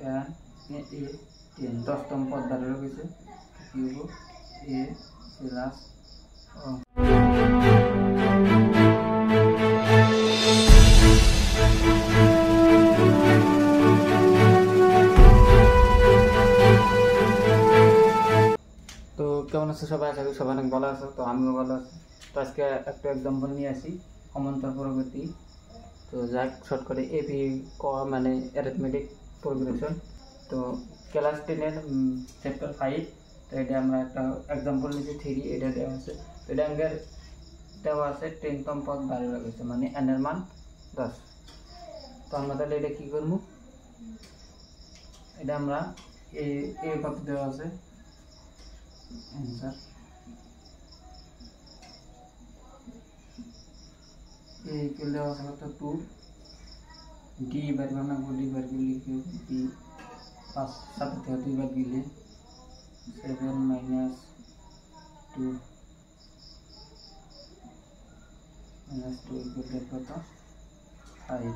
N A 10 10তম পদ বাড়ি গেছে কি হবো এ প্লাস তো কেমন আছে সবাই? আশা করি সবাই অনেক ভালো আছে। তো আমিও ভালো আছি। তো আজকে একটা এক্সাম্পল নিয়ে আসি সমান্তর প্রগতি। তো যাক শর্ট করে এপি ক মানে অ্যারিথমেটিক প্রোগ্রেশন। তো ক্লাস 10-এর চ্যাপ্টার 5। তো এটা আমরা একটা এক্সাম্পল নিয়েছি 3 এটা দেওয়া আছে। তো এটা আমাদের দেওয়া আছে 10তম পদ বাড়ি গেছে মানে n এর মান 10। তো আমরা তাহলে এটা কি করব? এটা আমরা এ কত দেওয়া আছে आंसर ए इक्वल देওয়া আছে কত 2 ডি বার করনা डी বার করলে কি হবে ডি 5 7 থেকে 2 বার দিলে 7 মাইনাস 2 ইকুয়াল কত 5।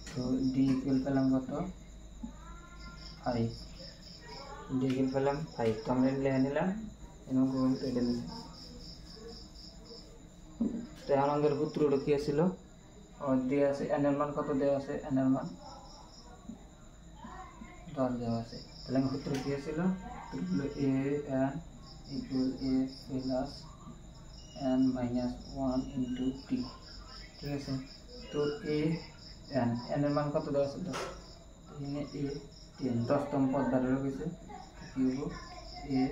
তো ডি ইকুয়াল পেলাম কত 5 ডিগ্রি পেলাম 5। তো আমরা লিখে নিলাম এবং গুণ কেটে নিলাম। তো আমাদের সূত্রটা কি ছিল দেওয়া আছে n এর মান কত দেওয়া আছে n এর মান 10 দেওয়া আছে। তাহলে সূত্র কি ছিল সূত্র a n equal a plus n minus 1 into t। ঠিক আছে। তো a n এর মান কত দেওয়া আছে 10। এখানে a 10 10তম পদ বাড়ি গেছে কি হবো এ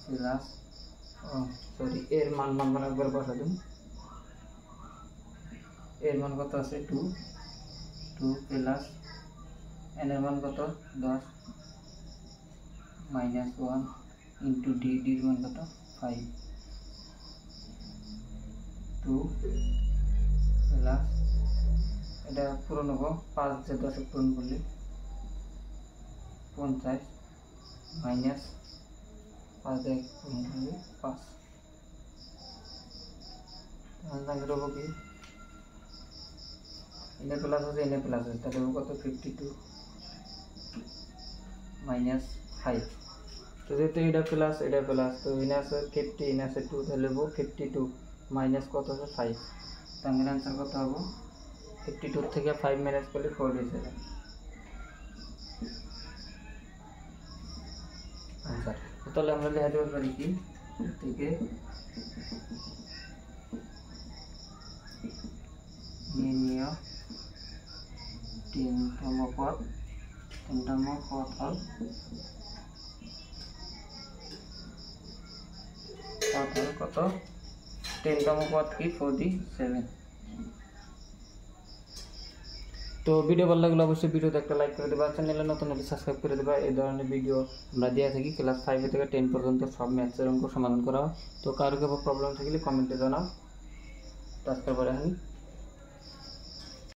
প্লাস সরি এর মান মানে একবার বসা দিন। এর মান কত আছে 2 প্লাস n এর মান কত 10 মাইনাস 1 ইনটু ডি এর মান কত 5 2 প্লাস এটা পূরণ হবো 5 দিয়ে 10 পূরণ করলে 50 মাইনাস 5 দিয়ে পূরণ করলে 5। তাহলে হবো কি এনে প্লাস আছে এনে প্লাস আছে তাহলে কত 52 মাইনাস 5। তো যেহেতু এটা প্লাস তো এনে আছে 50 এনে আছে 2 তাহলে হবো 52 মাইনাস কত আছে 5। তাহলে आंसर কত হবে 52 থেকে 5 মাইনাস করলে 4 হয়ে যাবে आंसर। তাহলে আমরা লিখে দেব পারি কি থেকে নির্ণয় 3তম পদ হল কত 10তম পদ কি 47। তো ভিডিও ভালো লাগলে অবশ্যই ভিডিওতে একটা লাইক করে দেবা, চ্যানেলে নতুন হলে সাবস্ক্রাইব করে দেবা। এই ধরনের ভিডিও আমরা দিয়ে থাকি ক্লাস 5 থেকে 10 পর্যন্ত সব ম্যাথসের অঙ্ক সমাধান করা। তো কারো কোনো প্রবলেম থাকলে কমেন্টে জানাও। তো আজকের পরে